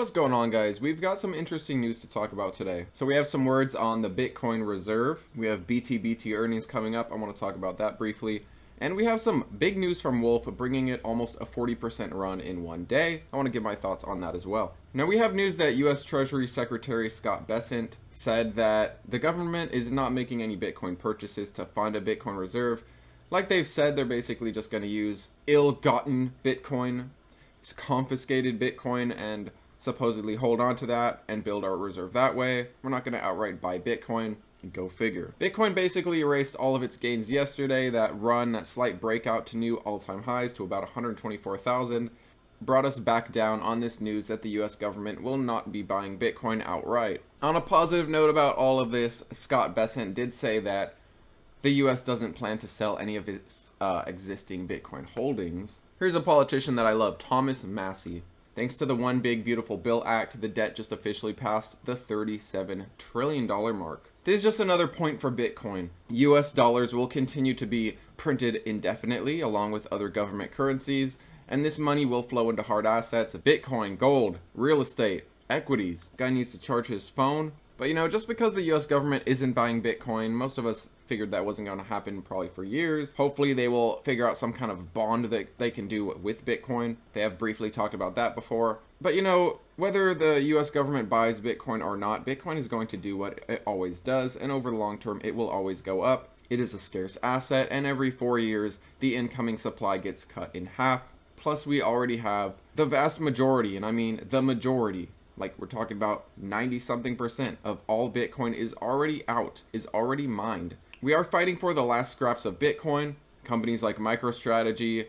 What's going on, guys? We've got some interesting news to talk about today. So we have some words on the Bitcoin Reserve. We have BTBT earnings coming up. I want to talk about that briefly. And we have some big news from Wulf bringing it almost a 40% run in one day. I want to give my thoughts on that as well. Now we have news that U.S. Treasury Secretary Scott Bessent said that the government is not making any Bitcoin purchases to fund a Bitcoin reserve. Like they've said, they're basically just going to use ill-gotten Bitcoin, confiscated Bitcoin, and supposedly hold on to that and build our reserve that way. We're not going to outright buy Bitcoin. Go figure. Bitcoin basically erased all of its gains yesterday. That slight breakout to new all-time highs to about 124,000 brought us back down on this news that the US government will not be buying Bitcoin outright. On a positive note about all of this, Scott Bessent did say that the US doesn't plan to sell any of its existing Bitcoin holdings. Here's a politician that I love, Thomas Massie. Thanks to the One Big Beautiful Bill Act, the debt just officially passed the $37 trillion mark. This is just another point for Bitcoin. US dollars will continue to be printed indefinitely along with other government currencies, and this money will flow into hard assets, Bitcoin, gold, real estate, equities. Guy needs to charge his phone. But just because the US government isn't buying Bitcoin, most of us figured that wasn't going to happen probably for years. Hopefully they will figure out some kind of bond that they can do with Bitcoin. They have briefly talked about that before. But whether the US government buys Bitcoin or not, Bitcoin is going to do what it always does, and over the long term it will always go up. It is a scarce asset, and every 4 years the incoming supply gets cut in half. Plus we already have the vast majority, and I mean the majority, like we're talking about 90-something% of all Bitcoin is already out, is already mined. We are fighting for the last scraps of Bitcoin. Companies like MicroStrategy,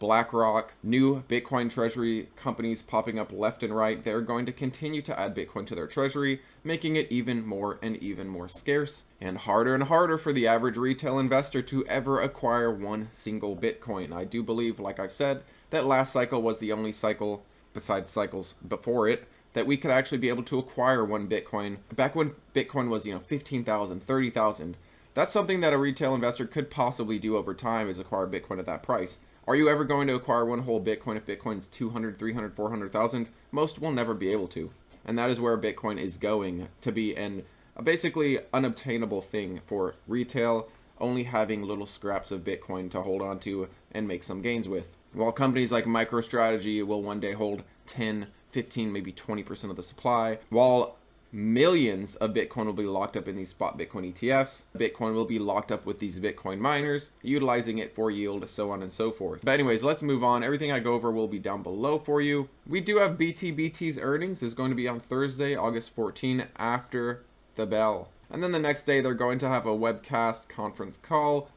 BlackRock, new Bitcoin treasury companies popping up left and right. They're going to continue to add Bitcoin to their treasury, making it even more and even more scarce and harder for the average retail investor to ever acquire one single Bitcoin. I do believe, like I've said, that last cycle was the only cycle, besides cycles before it, that we could actually be able to acquire one Bitcoin. Back when Bitcoin was, 15,000, 30,000. That's something that a retail investor could possibly do over time, is acquire Bitcoin at that price. Are you ever going to acquire one whole Bitcoin if Bitcoin's 200, 300, 400,000? Most will never be able to. And that is where Bitcoin is going to be, an basically unobtainable thing for retail, only having little scraps of Bitcoin to hold on to and make some gains with. While companies like MicroStrategy will one day hold 10, 15, maybe 20% of the supply, while millions of Bitcoin will be locked up in these spot Bitcoin ETFs. Bitcoin will be locked up with these Bitcoin miners, utilizing it for yield, so on and so forth. But anyways, let's move on. Everything I go over will be down below for you. We do have BTBT's earnings. Is going to be on Thursday, August 14, after the bell. And then the next day, they're going to have a webcast conference call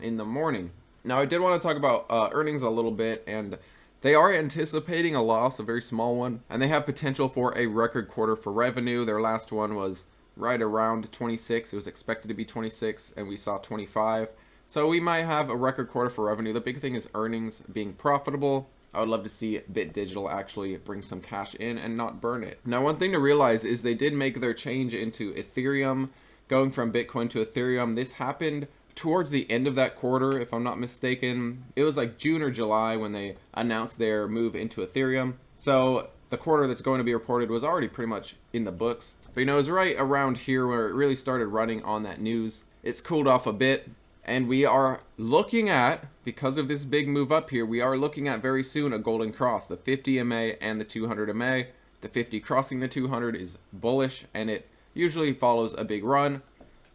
in the morning. Now, I did want to talk about earnings a little bit, and they are anticipating a loss, a very small one, and they have potential for a record quarter for revenue. Their last one was right around 26. It was expected to be 26, and we saw 25. So we might have a record quarter for revenue. The big thing is earnings being profitable. I would love to see Bit Digital actually bring some cash in and not burn it. Now, one thing to realize is they did make their change into Ethereum, going from Bitcoin to Ethereum. This happened towards the end of that quarter, if I'm not mistaken. It was like June or July when they announced their move into Ethereum. So the quarter that's going to be reported was already pretty much in the books. But it was right around here where it really started running on that news. It's cooled off a bit, and we are looking at, because of this big move up here, we are looking at very soon a golden cross, the 50 MA and the 200 MA. The 50 crossing the 200 is bullish, and it usually follows a big run.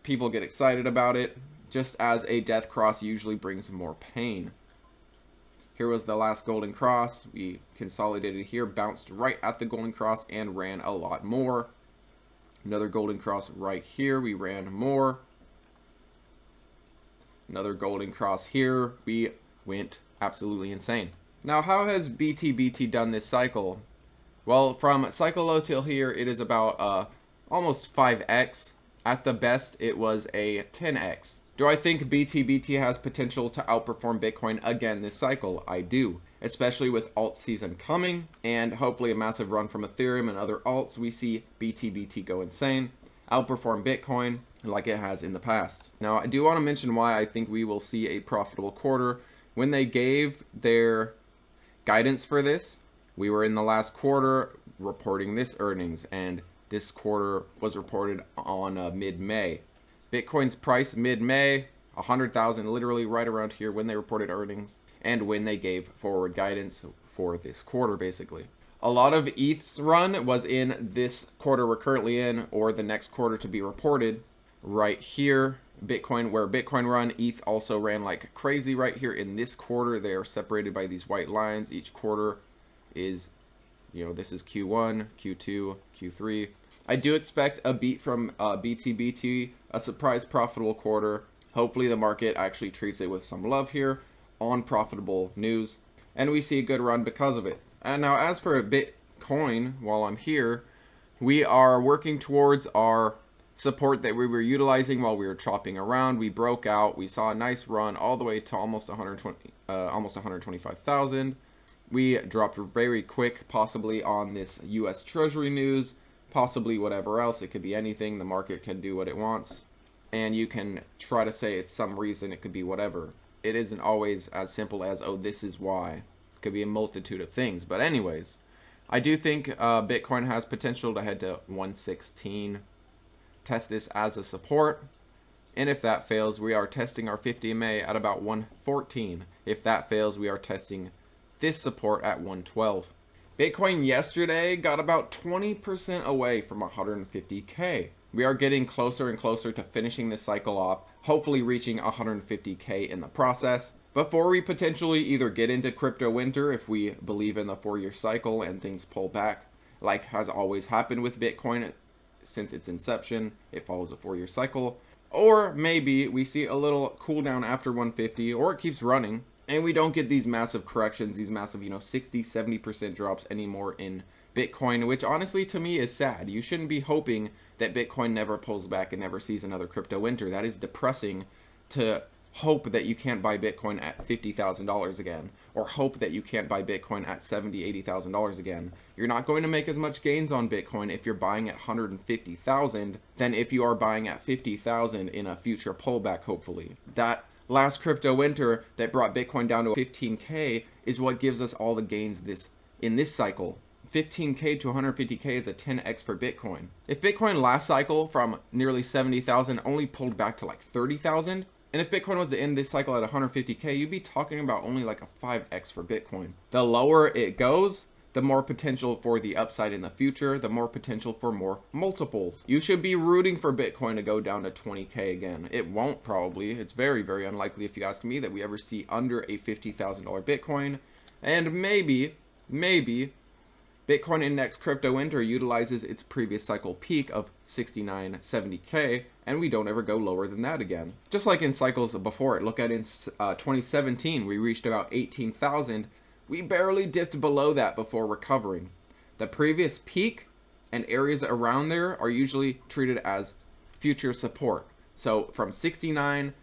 People get excited about it, just as a death cross usually brings more pain. Here was the last golden cross. We consolidated here, bounced right at the golden cross, and ran a lot more. Another golden cross right here. We ran more. Another golden cross here. We went absolutely insane. Now, how has BTBT done this cycle? Well, from cycle low till here, it is about almost 5x. At the best, it was a 10x. Do I think BTBT has potential to outperform Bitcoin again this cycle? I do, especially with alt season coming and hopefully a massive run from Ethereum and other alts. We see BTBT go insane, outperform Bitcoin like it has in the past. Now, I do want to mention why I think we will see a profitable quarter. When they gave their guidance for this, we were in the last quarter. reporting this earnings, and this quarter was reported on mid-May. Bitcoin's price mid-May, 100,000, literally right around here when they reported earnings and when they gave forward guidance for this quarter, basically. A lot of ETH's run was in this quarter we're currently in, or the next quarter to be reported. Right here, Bitcoin, where Bitcoin run, ETH also ran like crazy right here in this quarter. They are separated by these white lines. Each quarter is, this is Q1, Q2, Q3. I do expect a beat from BTBT, a surprise profitable quarter. Hopefully the market actually treats it with some love here on profitable news, and we see a good run because of it. And now as for Bitcoin, while I'm here, we are working towards our support that we were utilizing while we were chopping around. We broke out. We saw a nice run all the way to almost 125,000. We dropped very quick, possibly on this U.S. Treasury news, possibly whatever else. It could be anything. The market can do what it wants, and you can try to say it's some reason. It could be whatever. It isn't always as simple as, oh, this is why. It could be a multitude of things. But anyways, I do think Bitcoin has potential to head to 116. Test this as a support, and if that fails, we are testing our 50 MA at about 114. If that fails, we are testing this support at 112. Bitcoin yesterday got about 20% away from 150k. We are getting closer and closer to finishing this cycle off, hopefully reaching 150k in the process, before we potentially either get into crypto winter if we believe in the 4-year cycle and things pull back, like has always happened with Bitcoin. Since its inception, it follows a 4-year cycle. Or maybe we see a little cool down after 150, or it keeps running, and we don't get these massive corrections, these massive, 60, 70% drops anymore in Bitcoin, which honestly to me is sad. You shouldn't be hoping that Bitcoin never pulls back and never sees another crypto winter. That is depressing to hope that you can't buy Bitcoin at $50,000 again, or hope that you can't buy Bitcoin at $70,000, $80,000 again. You're not going to make as much gains on Bitcoin if you're buying at 150,000 than if you are buying at 50,000 in a future pullback, hopefully. That last crypto winter that brought Bitcoin down to 15k is what gives us all the gains in this cycle. 15k to 150k is a 10x for Bitcoin. If Bitcoin last cycle from nearly 70,000 only pulled back to like 30,000, and if Bitcoin was to end this cycle at 150k, you'd be talking about only like a 5x for Bitcoin. The lower it goes, the more potential for the upside in the future, the more potential for more multiples. You should be rooting for Bitcoin to go down to 20k again. It won't probably. It's very, very unlikely, if you ask me, that we ever see under a $50,000 Bitcoin. And maybe Bitcoin in next crypto winter utilizes its previous cycle peak of 69, 70k, and we don't ever go lower than that again. Just like in cycles before it. Look at in 2017, we reached about 18,000. We barely dipped below that before recovering. The previous peak and areas around there are usually treated as future support. So from 69,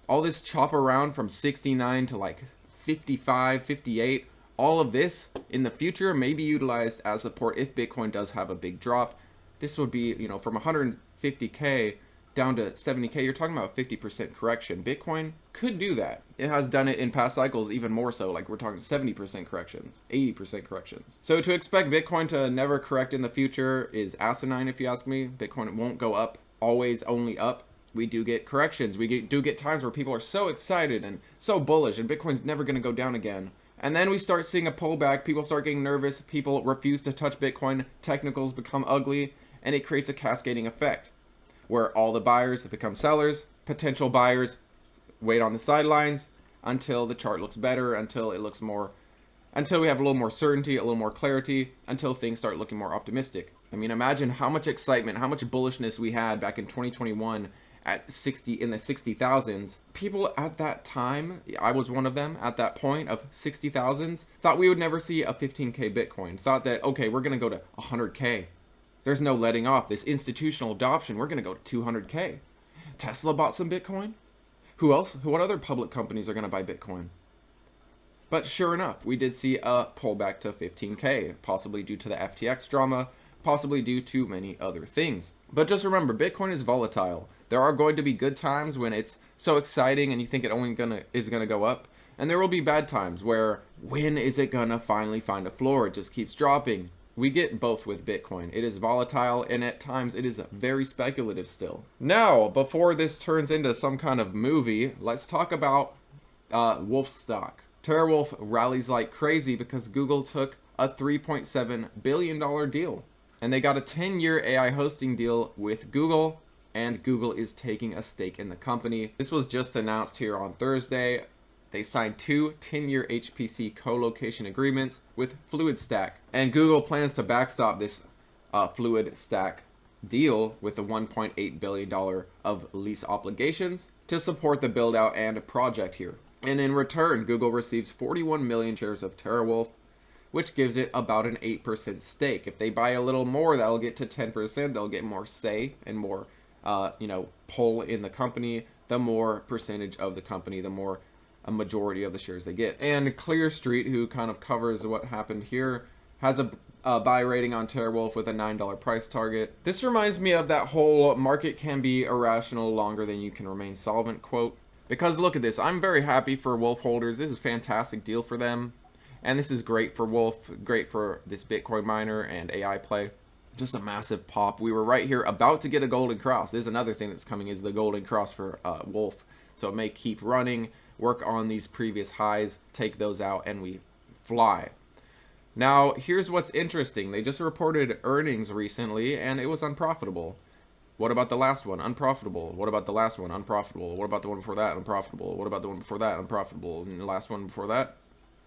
all this chop around from 69 to like 55, 58, all of this in the future may be utilized as support if Bitcoin does have a big drop. This would be, from 150k down to 70k, you're talking about a 50% correction. Bitcoin could do that. It has done it in past cycles even more so, like we're talking 70% corrections, 80% corrections. So to expect Bitcoin to never correct in the future is asinine, if you ask me. Bitcoin won't go up, always only up. We do get corrections. We do get times where people are so excited and so bullish and Bitcoin's never going to go down again. And then we start seeing a pullback, people start getting nervous, people refuse to touch Bitcoin, technicals become ugly, and it creates a cascading effect where all the buyers become sellers, potential buyers wait on the sidelines until the chart looks better, until we have a little more certainty, a little more clarity, until things start looking more optimistic. I mean, imagine how much excitement, how much bullishness we had back in 2021 at 60 in the 60,000s. People at that time, I was one of them at that point of 60,000s, thought we would never see a 15k Bitcoin. Thought that, okay, we're going to go to 100k. There's no letting off. This institutional adoption, we're going to go to 200k. Tesla bought some Bitcoin. Who else? What other public companies are going to buy Bitcoin? But sure enough, we did see a pullback to 15k, possibly due to the FTX drama, possibly due to many other things. But just remember, Bitcoin is volatile. There are going to be good times when it's so exciting and you think it only is gonna go up, and there will be bad times where when is it gonna finally find a floor? It just keeps dropping. We get both with Bitcoin. It is volatile, and at times it is very speculative still. Now, before this turns into some kind of movie, let's talk about Wulf stock. Terawulf rallies like crazy because Google took a $3.7 billion deal. And they got a 10-year AI hosting deal with Google, and Google is taking a stake in the company. This was just announced here on Thursday. They signed 2 10-year HPC co-location agreements with FluidStack. And Google plans to backstop this FluidStack deal with a $1.8 billion of lease obligations to support the build out and project here. And in return, Google receives 41 million shares of Terawulf, which gives it about an 8% stake. If they buy a little more, that'll get to 10%. They'll get more say and more, pull in the company. The more percentage of the company, the more a majority of the shares they get. And Clear Street, who kind of covers what happened here, has a buy rating on Terawulf with a $9 price target. This reminds me of that whole market can be irrational longer than you can remain solvent quote. Because look at this, I'm very happy for Wulf holders. This is a fantastic deal for them. And this is great for Wulf, great for this Bitcoin miner and AI play. Just a massive pop. We were right here about to get a golden cross. There's another thing that's coming is the golden cross for Wulf. So it may keep running, work on these previous highs, take those out, and we fly. Now, here's what's interesting. They just reported earnings recently, and it was unprofitable. What about the last one? Unprofitable. What about the last one? Unprofitable. What about the one before that? Unprofitable. What about the one before that? Unprofitable. And the last one before that?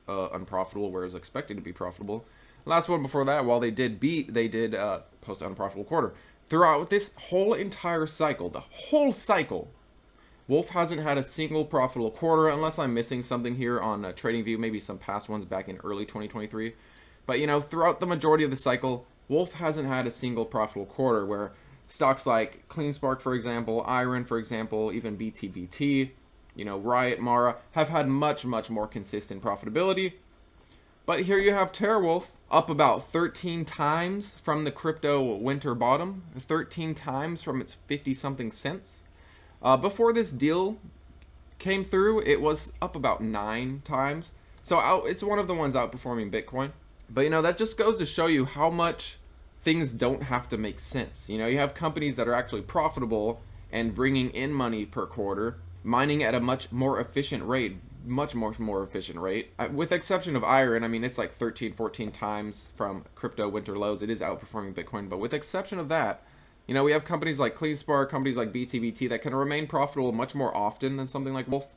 Unprofitable, whereas expected to be profitable. Last one before that, while they did post an unprofitable quarter. Throughout this whole entire cycle, the whole cycle, Wulf hasn't had a single profitable quarter, unless I'm missing something here on TradingView, maybe some past ones back in early 2023. But, throughout the majority of the cycle, Wulf hasn't had a single profitable quarter, where stocks like CleanSpark, for example, Iron, for example, even BTBT, Riot, Mara, have had much, much more consistent profitability. But here you have Terawulf up about 13 times from the crypto winter bottom, 13 times from its 50-something cents. Before this deal came through, it was up about 9 times. So it's one of the ones outperforming Bitcoin. But, that just goes to show you how much things don't have to make sense. You have companies that are actually profitable and bringing in money per quarter, mining at a much more efficient rate, much more efficient rate. With exception of Iron, it's like 13, 14 times from crypto winter lows. It is outperforming Bitcoin, but with exception of that, we have companies like CleanSpark, companies like BTBT that can remain profitable much more often than something like Wulf.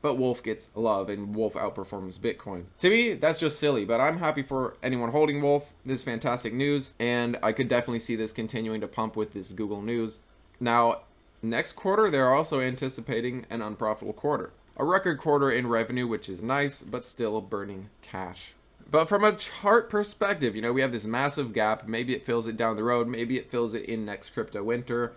But Wulf gets love and Wulf outperforms Bitcoin. To me, that's just silly, but I'm happy for anyone holding Wulf. This is fantastic news, and I could definitely see this continuing to pump with this Google news. Now, next quarter, they're also anticipating an unprofitable quarter. A record quarter in revenue, which is nice, but still burning cash. But from a chart perspective, we have this massive gap. Maybe it fills it down the road. Maybe it fills it in next crypto winter,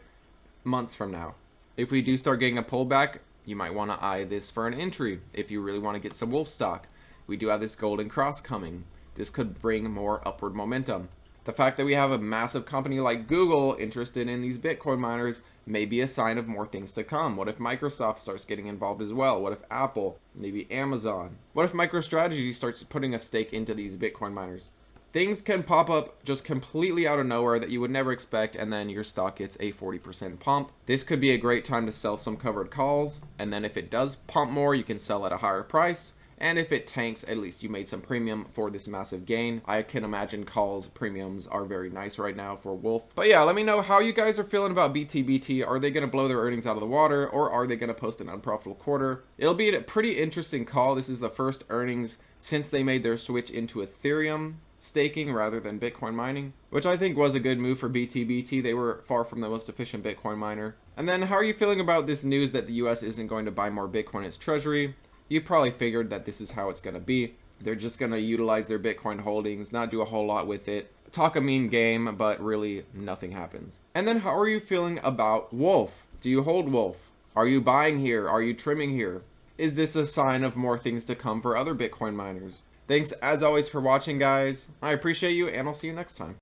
months from now. If we do start getting a pullback, you might want to eye this for an entry if you really want to get some Wulf stock. We do have this golden cross coming. This could bring more upward momentum. The fact that we have a massive company like Google interested in these Bitcoin miners may be a sign of more things to come. What if Microsoft starts getting involved as well? What if Apple? Maybe Amazon? What if MicroStrategy starts putting a stake into these Bitcoin miners? Things can pop up just completely out of nowhere that you would never expect, and then your stock gets a 40% pump. This could be a great time to sell some covered calls, and then if it does pump more, you can sell at a higher price. And if it tanks, at least you made some premium for this massive gain. I can imagine calls premiums are very nice right now for Wulf. But yeah, let me know how you guys are feeling about BTBT. Are they going to blow their earnings out of the water, or are they going to post an unprofitable quarter? It'll be a pretty interesting call. This is the first earnings since they made their switch into Ethereum staking rather than Bitcoin mining, which I think was a good move for BTBT. They were far from the most efficient Bitcoin miner. And then how are you feeling about this news that the US isn't going to buy more Bitcoin in its treasury? You probably figured that this is how it's going to be. They're just going to utilize their Bitcoin holdings, not do a whole lot with it, talk a mean game, but really nothing happens. And then how are you feeling about Wulf? Do you hold Wulf? Are you buying here? Are you trimming here? Is this a sign of more things to come for other Bitcoin miners? Thanks as always for watching, guys. I appreciate you, and I'll see you next time.